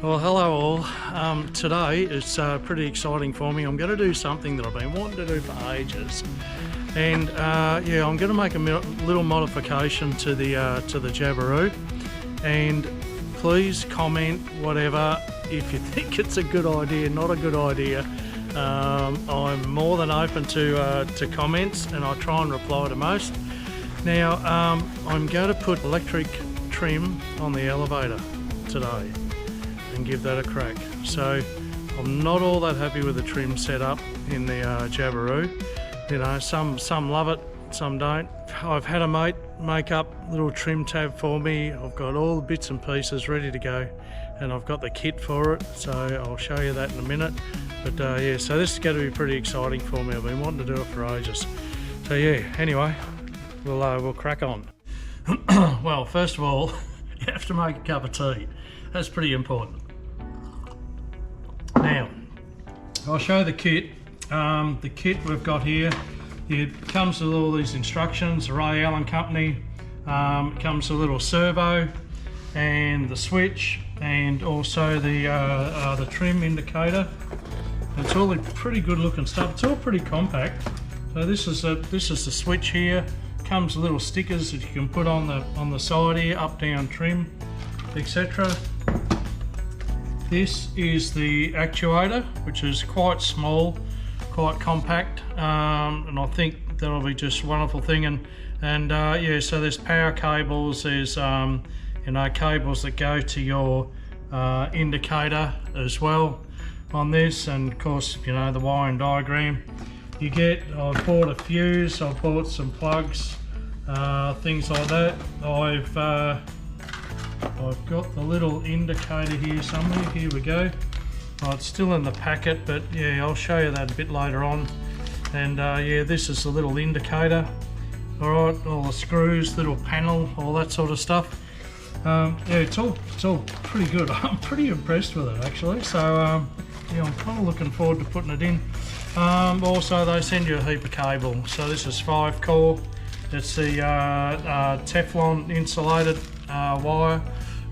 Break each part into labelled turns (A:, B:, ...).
A: Well, hello all. Today it's pretty exciting for me. I'm going to do something that I've been wanting to do for ages, and yeah, I'm going to make a little modification to the Jabiru. And please comment whatever if you think it's a good idea, not a good idea. I'm more than open to comments, and I try and reply to most. Now, I'm going to put electric trim on the elevator today and give that a crack. So I'm not all that happy with the trim setup in the Jabiru. You know, some love it, some don't. I've had a mate make up a little trim tab for me. I've got all the bits and pieces ready to go, and I've got the kit for it, so I'll show you that in a minute. But yeah, so this is going to be pretty exciting for me. I've been wanting to do it for ages. So yeah, anyway, we'll crack on. Well, first of all, you have to make a cup of tea. That's pretty important. Now, I'll show the kit. The kit we've got here, it comes with all these instructions, the Ray Allen Company. It comes with a little servo and the switch, and also the trim indicator. It's all pretty good looking stuff. It's all pretty compact. So this is the switch here. Comes with little stickers that you can put on the side here, up, down, trim, etc. This is the actuator, which is quite small, quite compact, and I think that'll be just a wonderful thing. And yeah, so there's power cables, there's you know, cables that go to your indicator as well on this, and of course, you know, the wiring diagram. You get, I've bought a fuse, I've bought some plugs, things like that. I've got the little indicator here somewhere. Here we go. Oh, it's still in the packet, but yeah, I'll show you that a bit later on. And yeah, this is the little indicator. All right, all the screws, little panel, all that sort of stuff. Yeah, it's all pretty good. I'm pretty impressed with it actually. So yeah, I'm kind of looking forward to putting it in. Also, they send you a heap of cable. So this is 5-core. It's the Teflon insulated wire,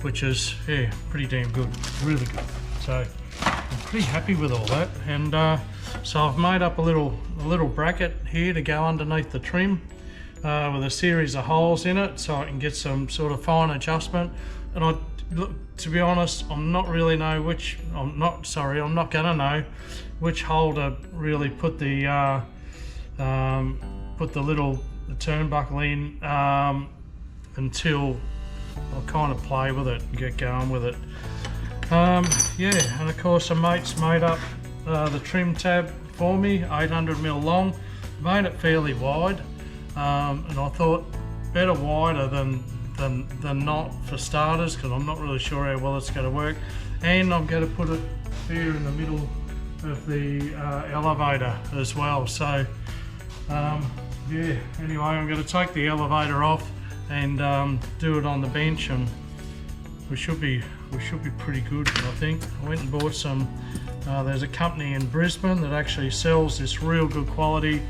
A: which is, yeah, pretty damn good, really good. So I'm pretty happy with all that. And so I've made up a little bracket here to go underneath the trim with a series of holes in it, so I can get some sort of fine adjustment. And to be honest, I'm not gonna know which hole to really put the little turnbuckle in until I'll kind of play with it and get going with it. Yeah, and of course a mate's made up the trim tab for me, 800mm long, made it fairly wide, and I thought better wider than not for starters, because I'm not really sure how well it's going to work. And I'm going to put it here in the middle of the elevator as well. So yeah, anyway, I'm going to take the elevator off and do it on the bench, and we should be pretty good, I think. I went and bought some, there's a company in Brisbane that actually sells this real good quality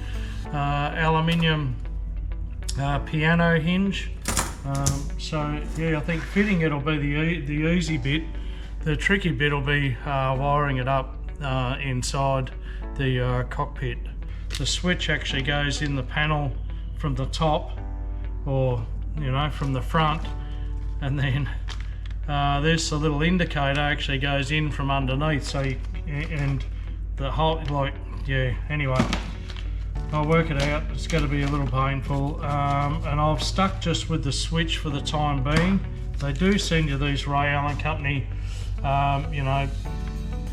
A: aluminium piano hinge. So yeah, I think fitting it'll be the easy bit. The tricky bit will be wiring it up inside the cockpit. The switch actually goes in the panel from the top, or you know, from the front, and then this, the little indicator, actually goes in from underneath. So and the whole, like, yeah, anyway, I'll work it out. It's going to be a little painful, and I've stuck just with the switch for the time being. They do send you these Ray Allen Company you know,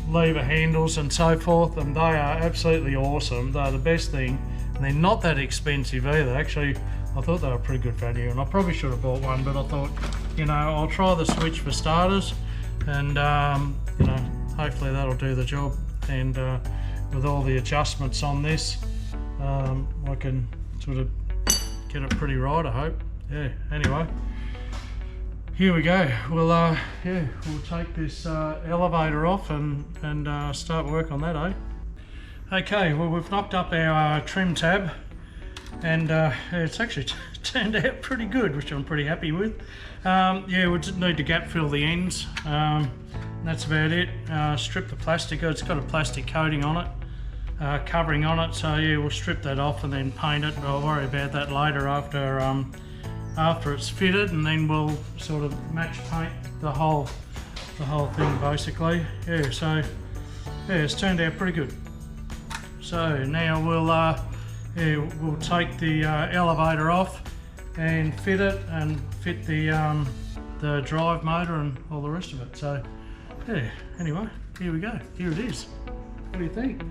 A: lever handles and so forth, and they are absolutely awesome. They're the best thing, and they're not that expensive either. Actually, I thought they were pretty good value, and I probably should have bought one, but I thought, you know, I'll try the switch for starters, and you know, hopefully that'll do the job. And with all the adjustments on this, I can sort of get it pretty right, I hope. Yeah, anyway, here we go. We'll yeah, we'll take this elevator off and start work on that, eh? Okay, well, we've knocked up our trim tab, and it's actually turned out pretty good, which I'm pretty happy with. Yeah, we just need to gap fill the ends, that's about it. Strip the plastic. It's got a plastic coating on it, covering on it. So yeah, we'll strip that off and then paint it. I'll worry about that later after it's fitted, and then we'll sort of match paint the whole thing basically. Yeah, so yeah, it's turned out pretty good. So now we'll take the elevator off and fit it, and fit the drive motor and all the rest of it. So yeah, anyway, here we go. Here it is. What do you think?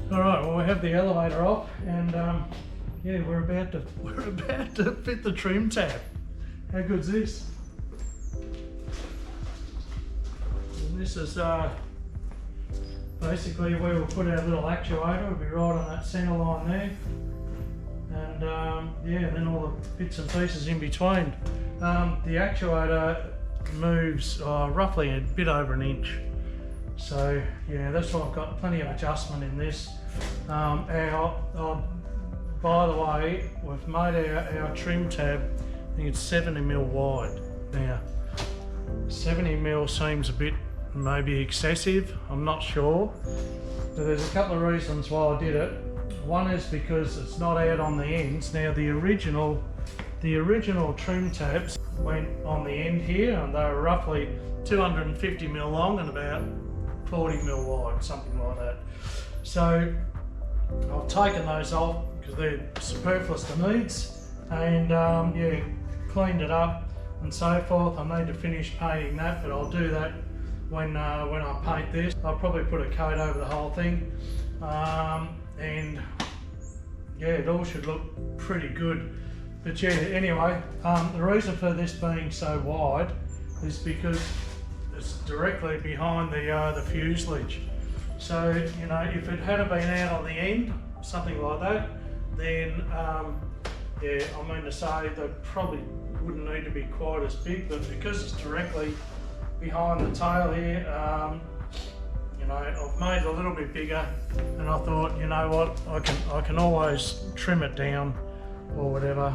A: Alright, well, we have the elevator off, and yeah, we're about to fit the trim tab. How good's this? And this is basically where we'll put our little actuator. It'll be right on that centre line there, and yeah, and then all the bits and pieces in between. The actuator moves roughly a bit over an inch. So yeah, that's why I've got plenty of adjustment in this. By the way, we've made our trim tab, I think it's 70mm wide. Now, 70mm seems a bit maybe excessive, I'm not sure. But there's a couple of reasons why I did it. One is because it's not out on the ends. Now the original trim tabs went on the end here, and they were roughly 250mm long and about 40mm wide, something like that. So I've taken those off because they're superfluous to needs, and yeah, cleaned it up and so forth. I need to finish painting that, but I'll do that when I paint this. I'll probably put a coat over the whole thing, and yeah, it all should look pretty good. But yeah, anyway, the reason for this being so wide is because it's directly behind the fuselage. So, you know, if it had been out on the end, something like that, then yeah, I mean to say they probably wouldn't need to be quite as big, but because it's directly behind the tail here, you know, I've made it a little bit bigger, and I thought, you know what, I can always trim it down or whatever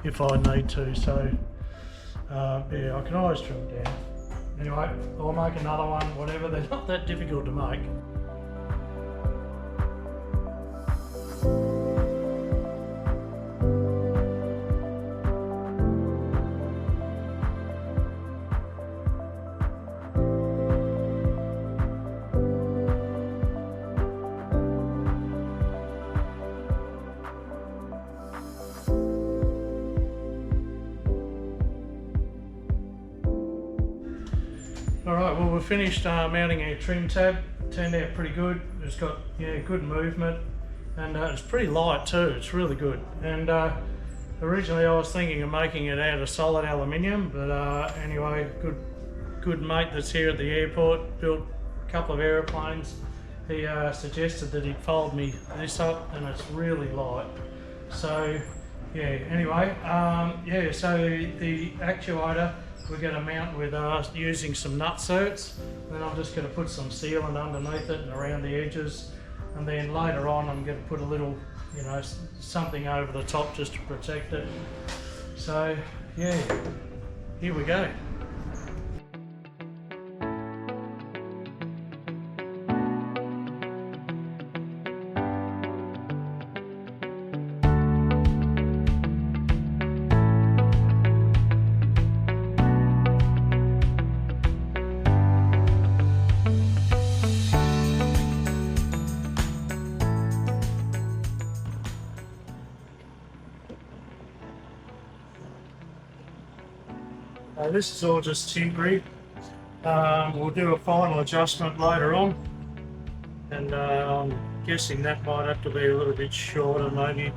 A: if I need to. So yeah, I can always trim it down. Anyway, I'll make another one, whatever. They're not that difficult to make. Alright, well, we've finished mounting our trim tab. Turned out pretty good. It's got, yeah, good movement, and it's pretty light too. It's really good. And originally I was thinking of making it out of solid aluminium, but anyway, good mate that's here at the airport built a couple of aeroplanes. He suggested that he'd fold me this up, and it's really light. So yeah, anyway, yeah, so the actuator we're going to mount with using some nutserts. Then I'm just going to put some sealant underneath it and around the edges, and then later on I'm going to put a little, you know, something over the top just to protect it. So yeah, here we go. This is all just temporary. We'll do a final adjustment later on, and I'm guessing that might have to be a little bit shorter, maybe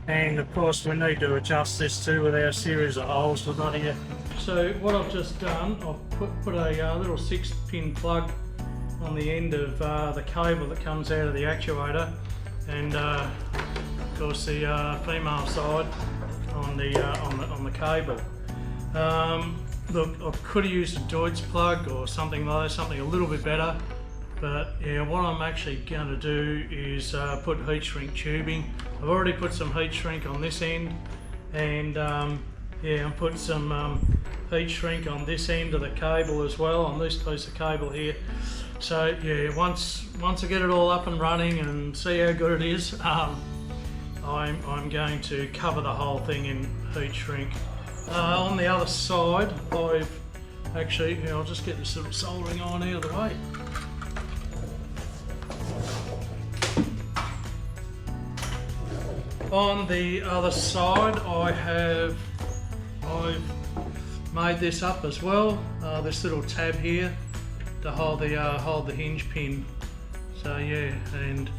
A: And of course we need to adjust this too with our series of holes we've got here. So what I've just done, I've put a little 6-pin plug on the end of the cable that comes out of the actuator, and of course the female side on the cable. Look, I could have used a Deutz plug or something like that, something a little bit better. But yeah, what I'm actually going to do is put heat shrink tubing. I've already put some heat shrink on this end, and yeah, I'm putting some heat shrink on this end of the cable as well, on this piece of cable here. So yeah, once I get it all up and running and see how good it is, I'm going to cover the whole thing in heat shrink. On the other side, I've actually, you know, I'll just get this little soldering iron out of the way. On the other side, I've made this up as well. This little tab here to hold the hinge pin. So yeah, and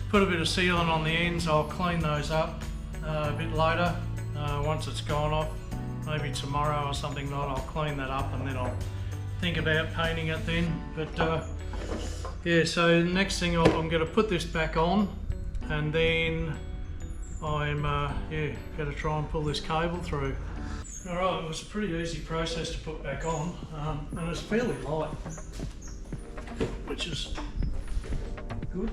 A: put a bit of sealant on the ends. I'll clean those up a bit later once it's gone off. Maybe tomorrow or something. Not. I'll clean that up and then I'll think about painting it then. But yeah, so the next thing I'm going to put this back on, and then I'm yeah, going to try and pull this cable through. Alright, it was a pretty easy process to put back on, and it's fairly light, which is good.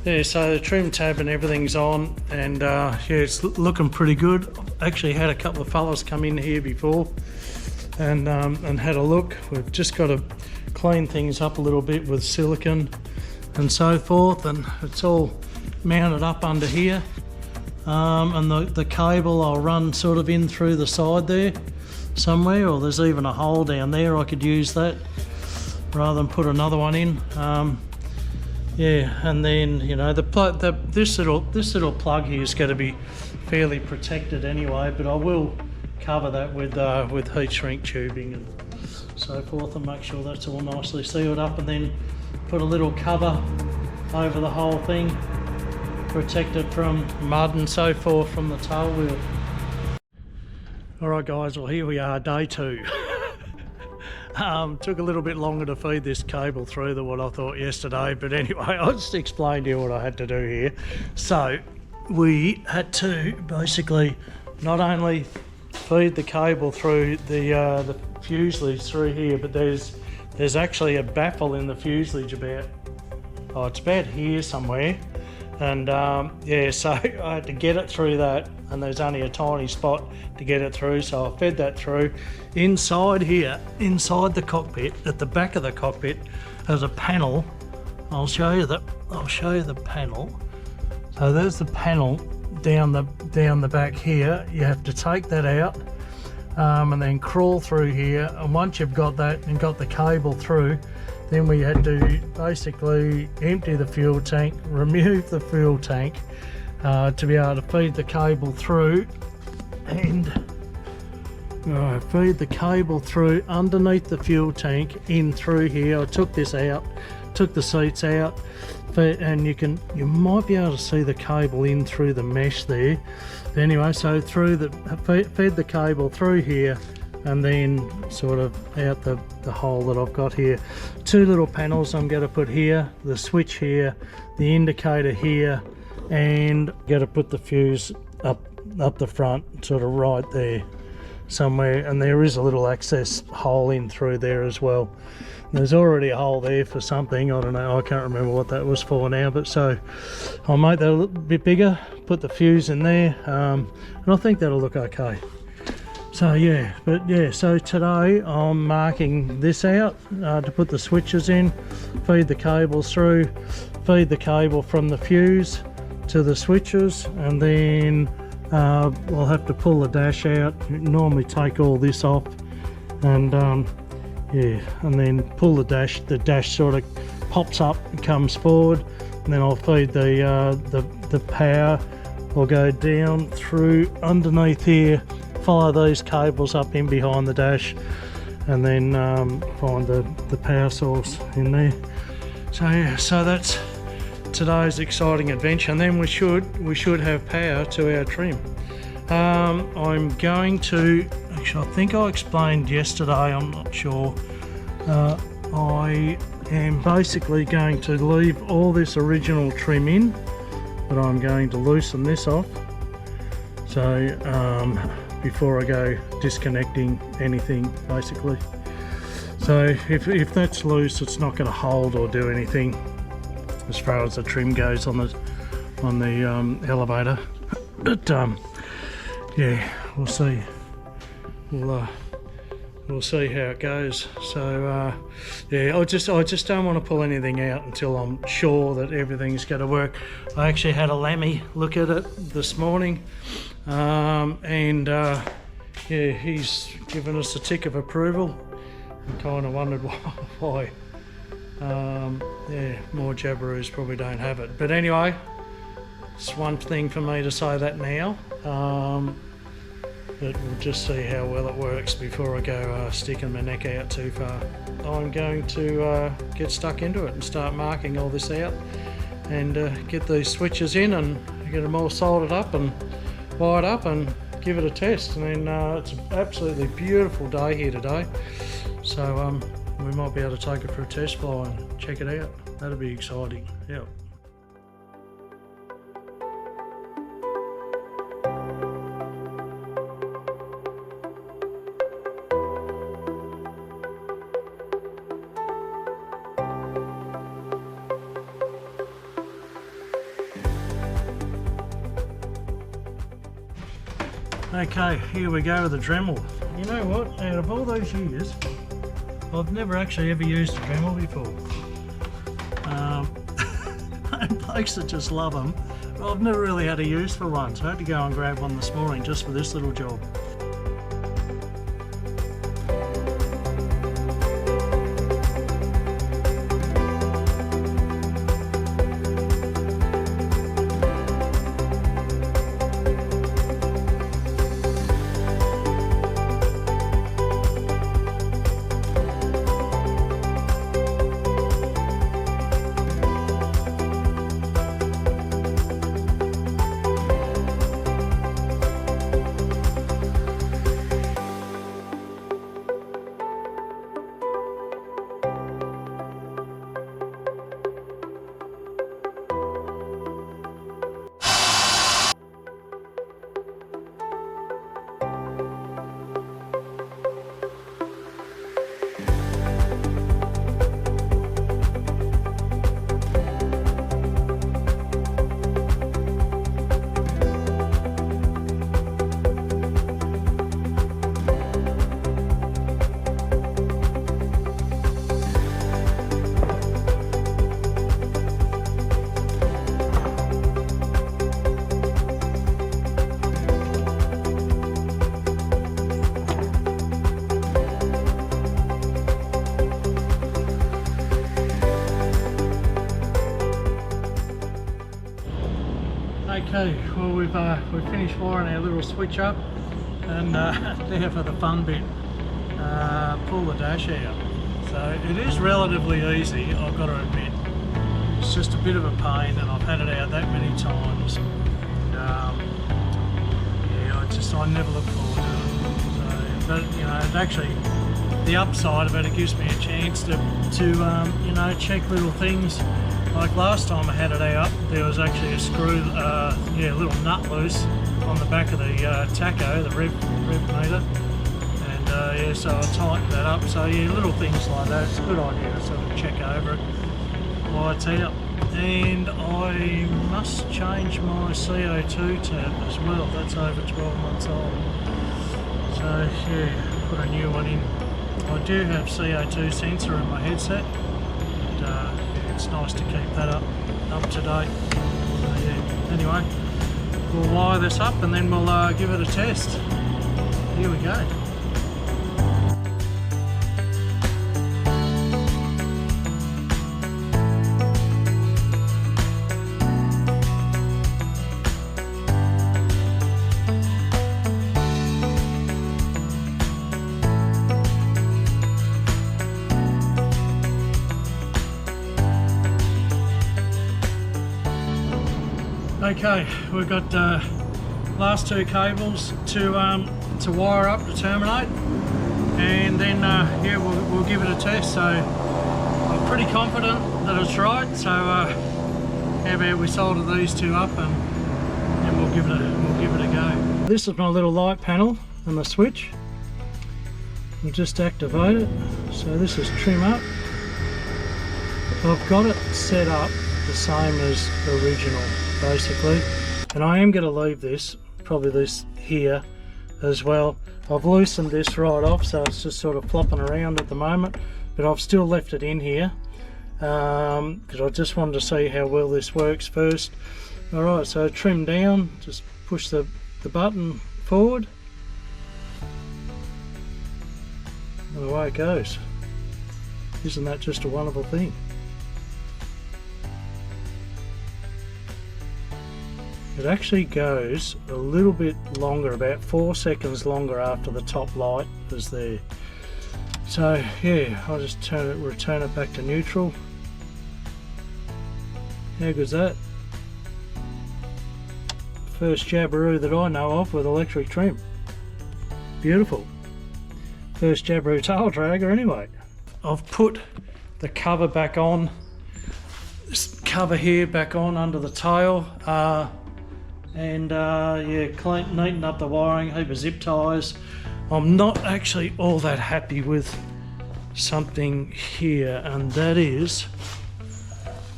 A: Yeah, so the trim tab and everything's on, and yeah, it's looking pretty good. I've actually had a couple of fellas come in here before and had a look. We've just got to clean things up a little bit with silicone and so forth, and it's all mounted up under here. And the cable I'll run sort of in through the side there somewhere, or there's even a hole down there. I could use that rather than put another one in. Yeah, and then, you know, this little plug here is going to be fairly protected anyway, but I will cover that with heat shrink tubing and so forth, and make sure that's all nicely sealed up, and then put a little cover over the whole thing, protect it from mud and so forth from the tail wheel. Alright guys, well here we are, day 2. Took a little bit longer to feed this cable through than what I thought yesterday, but anyway, I'll just explain to you what I had to do here. So we had to basically not only feed the cable through the fuselage through here, but there's actually a baffle in the fuselage about, oh, it's about here somewhere, and yeah, so I had to get it through that, and there's only a tiny spot to get it through, so I fed that through. Inside here, inside the cockpit, at the back of the cockpit, there's a panel. I'll show you the panel. So there's the panel down the back here. You have to take that out and then crawl through here, and once you've got that and got the cable through, then we had to basically empty the fuel tank, remove the fuel tank to be able to feed the cable through, and feed the cable through underneath the fuel tank in through here. I took this out, took the seats out, and you might be able to see the cable in through the mesh there. Anyway, so fed the cable through here, and then sort of out the hole that I've got here. 2 little panels I'm going to put here, the switch here, the indicator here, and got to put the fuse up the front, sort of right there somewhere, and there is a little access hole in through there as well. There's already a hole there for something, I don't know, I can't remember what that was for now, but so I'll make that a little bit bigger, put the fuse in there, and I think that'll look okay. So yeah, but yeah, so today I'm marking this out to put the switches in, feed the cables through, feed the cable from the fuse to the switches, and then we'll have to pull the dash out, normally take all this off, and yeah, and then pull the dash sort of pops up and comes forward, and then I'll feed the power. I'll go down through underneath here, follow these cables up in behind the dash, and then find the power source in there. So yeah, so that's today's exciting adventure, and then we should have power to our trim. I'm going to, actually I think I explained yesterday, I'm not sure, I am basically going to leave all this original trim in, but I'm going to loosen this off, so before I go disconnecting anything basically. So if that's loose, it's not going to hold or do anything as far as the trim goes on the elevator. But yeah, we'll see. We'll see how it goes. So yeah, I just don't want to pull anything out until I'm sure that everything's going to work. I actually had a Lammy look at it this morning, and yeah, he's given us a tick of approval. I kind of wondered why. Yeah, more Jabirus probably don't have it, but anyway, it's one thing for me to say that now, but we'll just see how well it works before I go sticking my neck out too far. I'm going to get stuck into it and start marking all this out, and get these switches in and get them all soldered up and wired up and give it a test. And then it's an absolutely beautiful day here today, so we might be able to take it for a test fly and check it out. That'll be exciting. Yeah. Okay, here we go with the Dremel. You know what, out of all those years, I've never actually ever used a Dremel before. Blokes that just love them, but I've never really had a use for one, so I had to go and grab one this morning just for this little job. Okay, well we've finished wiring our little switch up, and now for the fun bit, pull the dash out. So it is relatively easy, I've got to admit. It's just a bit of a pain, and I've had it out that many times. Yeah, I never look forward to it. So, but you know, actually, the upside of it, it gives me a chance to you know, check little things. Like last time I had it out, there was actually a screw, yeah, a little nut loose on the back of the tacho, the rev meter, and yeah, so I tightened that up. So yeah, little things like that, it's a good idea to sort of check over it while it's out. And I must change my CO2 tab as well, that's over 12 months old. So yeah, put a new one in. I do have CO2 sensor in my headset, and it's nice to keep that up to date. So yeah, anyway, we'll wire this up and then we'll give it a test. Here we go. Okay, we've got last two cables to wire up to terminate, and then yeah, we'll give it a test. So I'm pretty confident that it's right. So how about we solder these two up and we'll give it a go. This is my little light panel and the switch. We'll just activate it. So this is trim up. I've got it set up the same as the original basically, and I am going to leave this, probably this here as well. I've loosened this right off, so it's just sort of flopping around at the moment, but I've still left it in here because I just wanted to see how well this works first. Alright, so trim down, just push the button forward and away it goes. Isn't that just a wonderful thing? It actually goes a little bit longer, about 4 seconds longer after the top light is there. So yeah, I'll just return it back to neutral. How good's that? First Jabiru that I know of with electric trim. Beautiful. First Jabiru tail dragger anyway. I've put the cover back on, this cover here back on under the tail. And yeah, neaten up the wiring, heap of zip ties. I'm not actually all that happy with something here, and that is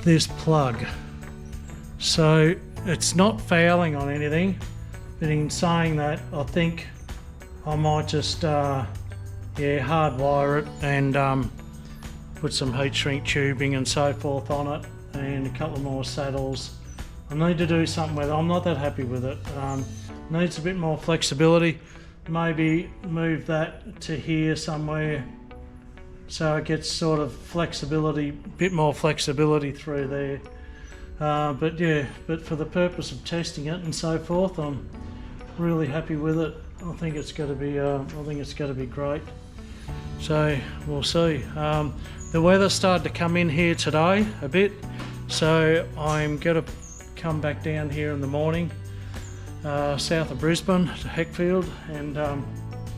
A: this plug. So it's not fouling on anything, but in saying that, I think I might just yeah, hardwire it and put some heat shrink tubing and so forth on it, and a couple more saddles. I need to do something with it. I'm not that happy with it. Needs a bit more flexibility. Maybe move that to here somewhere so it gets sort of flexibility, bit more flexibility through there. But yeah, but for the purpose of testing it and so forth, I'm really happy with it. I think it's going to be great. So we'll see. The weather started to come in here today a bit, so I'm going to come back down here in the morning, south of Brisbane to Heckfield, and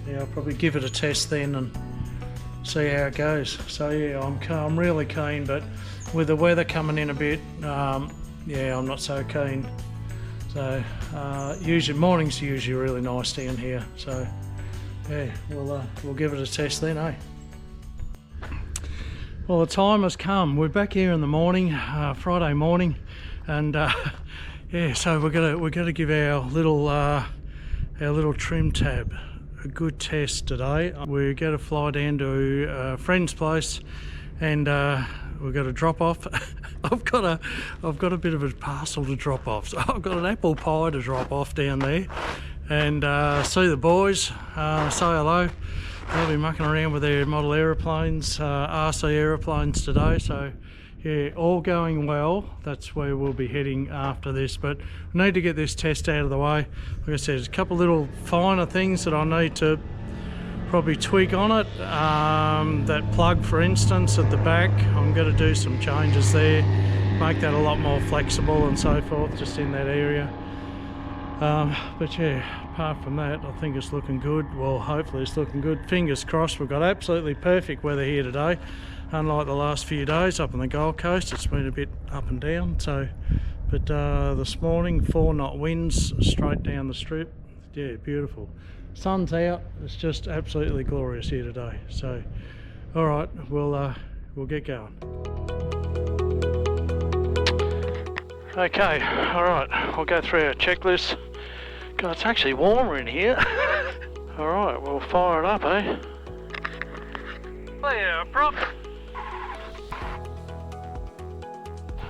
A: yeah, I'll probably give it a test then and see how it goes. So yeah, I'm really keen, but with the weather coming in a bit, yeah, I'm not so keen. So usually mornings are usually really nice down here. So yeah, we'll give it a test then, eh? Well, the time has come. We're back here in the morning, Friday morning. And yeah, so we're gonna give our little trim tab a good test today. We're gonna fly down to a friend's place, and we've got to drop off. I've got a bit of a parcel to drop off. So I've got an apple pie to drop off down there, and see the boys, say hello. They'll be mucking around with their model aeroplanes, RC aeroplanes today. So yeah, all going well. That's where we'll be heading after this, but we need to get this test out of the way. Like I said, there's a couple little finer things that I need to probably tweak on it. That plug, for instance, at the back, I'm going to do some changes there, make that a lot more flexible and so forth, just in that area. But yeah, apart from that, I think it's looking good. Well, hopefully it's looking good. Fingers crossed. We've got absolutely perfect weather here today. Unlike the last few days up on the Gold Coast, it's been a bit up and down. So, but this morning, 4-knot winds straight down the strip. Yeah, beautiful. Sun's out. It's just absolutely glorious here today. So, all right, we'll get going. Okay, all right. We'll go through our checklist. God, it's actually warmer in here. All right, we'll fire it up, eh? There, Brooke.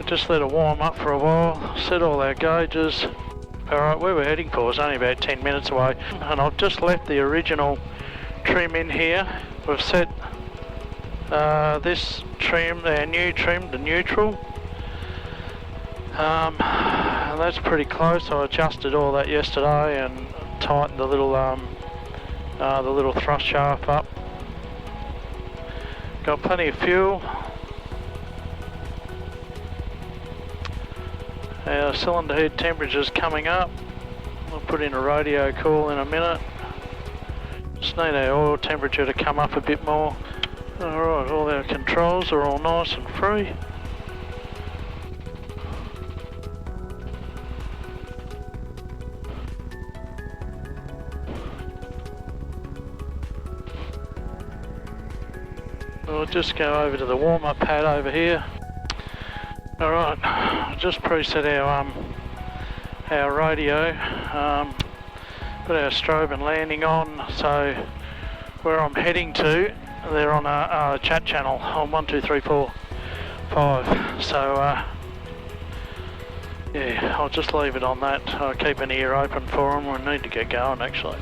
A: Just let it warm up for a while, set all our gauges. Alright, where we're heading for is only about 10 minutes away, and I've just left the original trim in here. We've set this trim, our new trim, to neutral, and that's pretty close. I adjusted all that yesterday and tightened the little thrust shaft up. Got plenty of fuel. Our cylinder head temperature's coming up. We'll put in a radio call in a minute. Just need our oil temperature to come up a bit more. Alright, all our controls are all nice and free. We'll just go over to the warm-up pad over here. Alright, just preset our radio, put our strobe and landing on, so where I'm heading to, they're on a chat channel on 1, 2, 3, 4, 5, so yeah, I'll just leave it on that. I'll keep an ear open for them. We need to get going actually.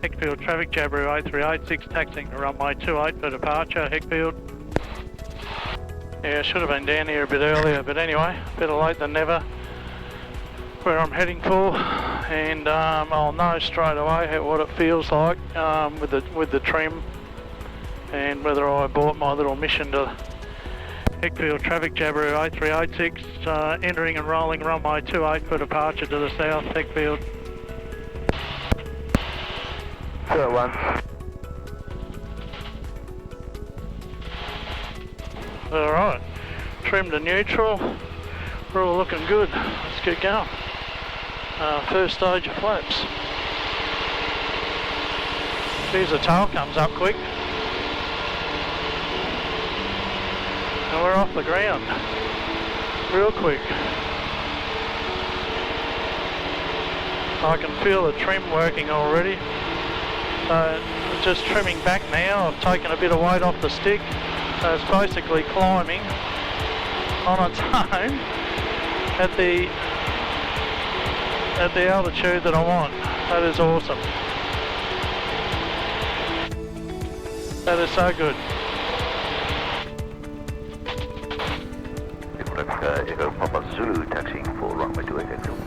A: Heckfield traffic, Jabiru 8386, taxiing to runway 28 for departure, Heckfield. Yeah, should have been down here a bit earlier, but anyway, better late than never. Where I'm heading for, and I'll know straight away what it feels like with the trim, and whether I bought my little mission to Heckfield traffic, Jabiru 8386, entering and rolling runway 28 for departure to the south, Heckfield.
B: 01.
A: Alright, trim to neutral, we're all looking good, let's get going. First stage of flaps. Geez, the tail comes up quick. And we're off the ground, real quick. I can feel the trim working already. Just trimming back now, I've taken a bit of weight off the stick, so it's basically climbing on its own at the altitude that I want. That is awesome. That is so good.
B: Echo Papa Zulu taxiing for runway 28 Heckfield.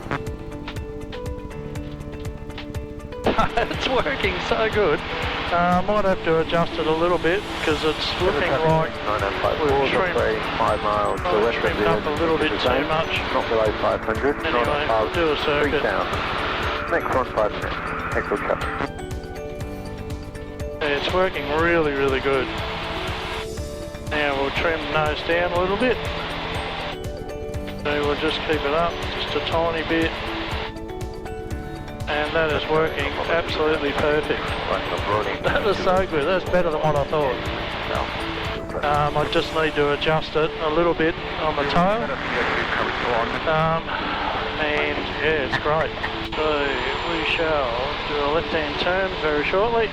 A: It's working so good. I might have to adjust it a little bit because it's looking like we've trimmed
B: 5 miles to west of the
A: up a little bit too much.
B: Not below 500.
A: Anyway, do a circuit.
B: Next one 5 minutes. Heckfield traffic.
A: Yeah, it's working really, really good. Now we'll trim nose down a little bit. So we'll just keep it up just a tiny bit. And that is working absolutely perfect. That is so good, that's better than what I thought. I just need to adjust it a little bit on the tail. And yeah, it's great. So we shall do a left-hand turn very shortly.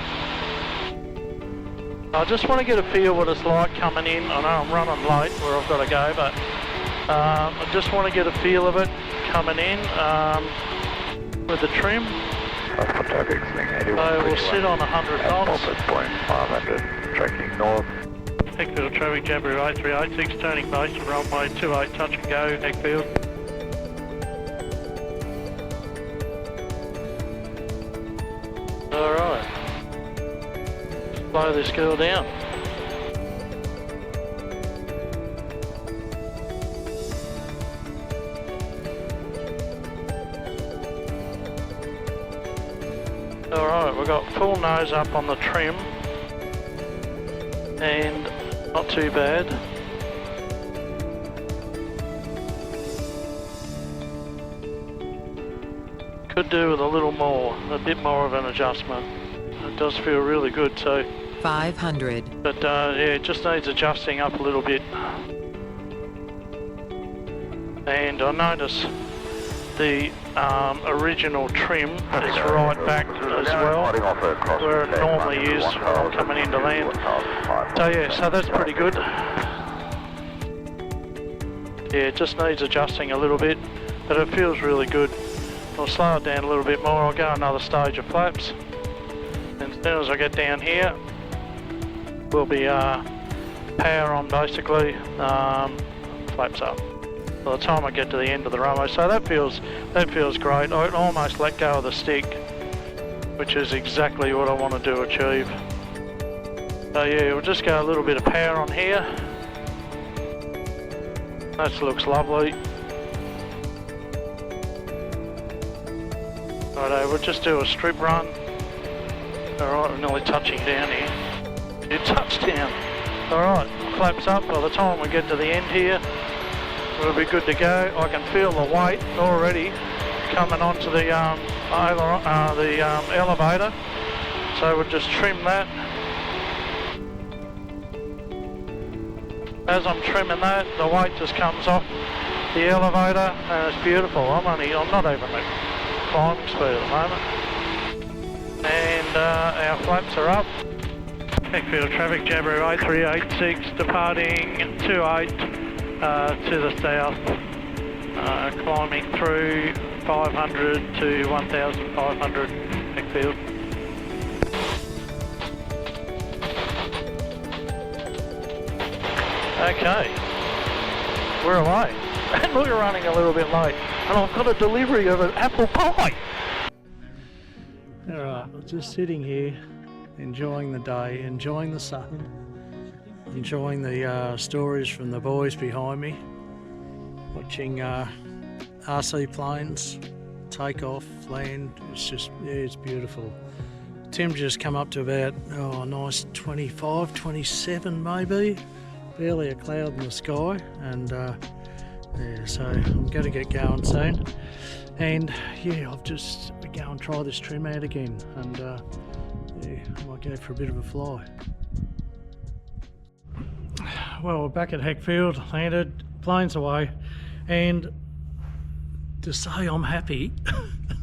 A: I just want to get a feel what it's like coming in. I know I'm running late where I've got to go, but I just want to get a feel of it coming in. With the trim, so we'll sit on 100 knots.
B: 500, tracking north.
A: Heckfield traffic, Jabiru 8386, turning base to runway 28, touch and go, Heckfield. Alright, slow this girl down. Alright, we've got full nose up on the trim and not too bad. Could do with a little more, a bit more of an adjustment. It does feel really good too.
C: 500.
A: But yeah, it just needs adjusting up a little bit. And I notice the original trim is right back as well, where it normally is when I'm coming into land. So yeah, so that's pretty good. Yeah, it just needs adjusting a little bit, but it feels really good. I'll slow it down a little bit more, I'll go another stage of flaps. And as soon as I get down here, we'll be power on basically, flaps up. By the time I get to the end of the runway, so that feels great. I almost let go of the stick, which is exactly what I want to achieve. So yeah, we'll just go a little bit of power on here. That looks lovely. Righto, we'll just do a strip run. Alright, we're nearly touching down here. You touched down. Alright, flaps up. By the time we get to the end here, we'll be good to go. I can feel the weight already coming onto the elevator. So we'll just trim that. As I'm trimming that, the weight just comes off the elevator and it's beautiful. I'm not even at climbing speed at the moment. And our flaps are up. Backfield traffic, Jabiru 8386 departing 28 to the south, climbing through 500 to 1500 backfield. Okay, we're away. And we're running a little bit late. And I've got a delivery of an apple pie. Alright, I'm just sitting here, enjoying the day, enjoying the sun, enjoying the stories from the boys behind me, watching RC planes take off, land. It's just, yeah, it's beautiful. Temperature's come up to about, oh, a nice 25, 27 maybe. Barely a cloud in the sky, and yeah, so I'm going to get going soon. And yeah, I've just go and try this trim out again, and yeah, I might go for a bit of a fly. Well, we're back at Heckfield, landed, planes away, and to say I'm happy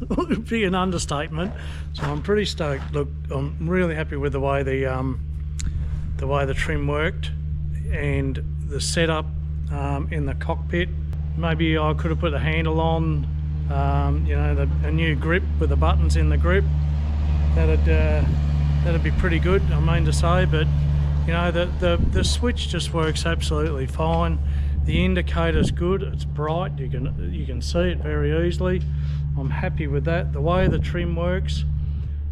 A: would be an understatement. So I'm pretty stoked. Look, I'm really happy with the way the trim worked and the setup in the cockpit. Maybe I could have put the handle on, you know, a new grip with the buttons in the grip. That'd be pretty good, I mean to say. But you know, the switch just works absolutely fine. The indicator's good. It's bright. You can see it very easily. I'm happy with that. The way the trim works,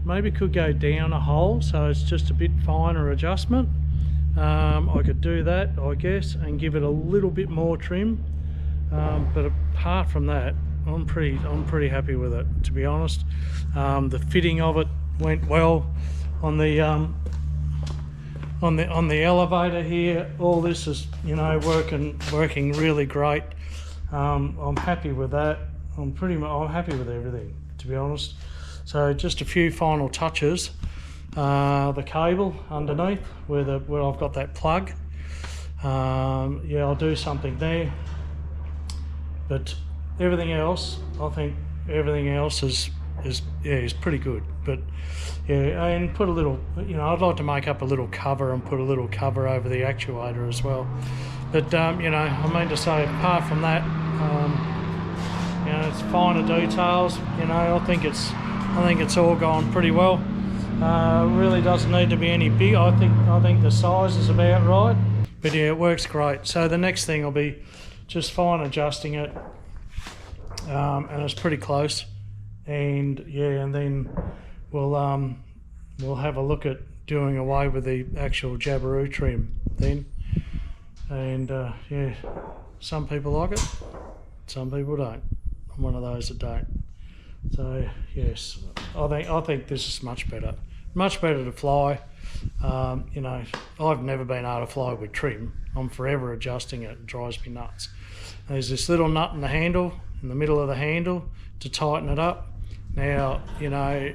A: maybe could go down a hole, so it's just a bit finer adjustment. I could do that, I guess, and give it a little bit more trim. But apart from that, I'm pretty happy with it, to be honest. The fitting of it went well on the elevator here. All this is, you know, working really great. I'm happy with that. I'm happy with everything, to be honest. So just a few final touches. The cable underneath where I've got that plug. Yeah, I'll do something there. But everything else, I think everything else is pretty good. But yeah, and put a little, you know, I'd like to make up a little cover and put a little cover over the actuator as well. But you know, I mean to say, apart from that, you know, it's finer details. You know, I think it's all gone pretty well. Really doesn't need to be any big. I think the size is about right. But yeah, it works great. So the next thing will be just fine adjusting it, and it's pretty close. And yeah, and then we'll have a look at doing away with the actual Jabiru trim then. And yeah, some people like it, some people don't. I'm one of those that don't. So yes, I think this is much better to fly. You know, I've never been able to fly with trim. I'm forever adjusting it. It drives me nuts. There's this little nut in the handle, in the middle of the handle, to tighten it up. Now, you know,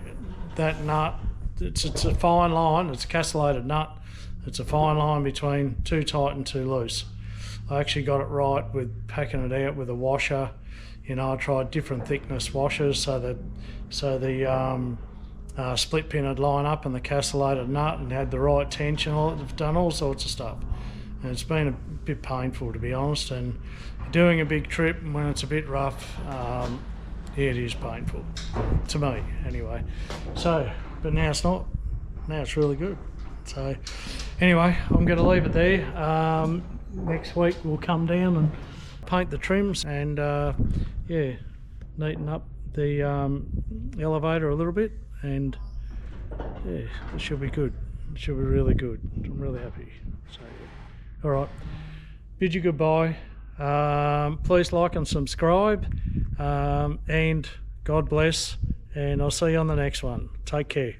A: that nut, it's a fine line. It's a castellated nut. It's a fine line between too tight and too loose. I actually got it right with packing it out with a washer. You know, I tried different thickness washers so the split pin would line up and the castellated nut and had the right tension. I've done all sorts of stuff, and it's been a bit painful, to be honest. And doing a big trip when it's a bit rough, yeah, it is painful to me anyway. So, but now it's not. Now it's really good. So anyway, I'm going to leave it there. Next week we'll come down and paint the trims and yeah, neaten up the elevator a little bit, and yeah, it should be good. It should be really good. I'm really happy. So yeah. All right, bid you goodbye. Please like and subscribe, and God bless, and I'll see you on the next one. Take care.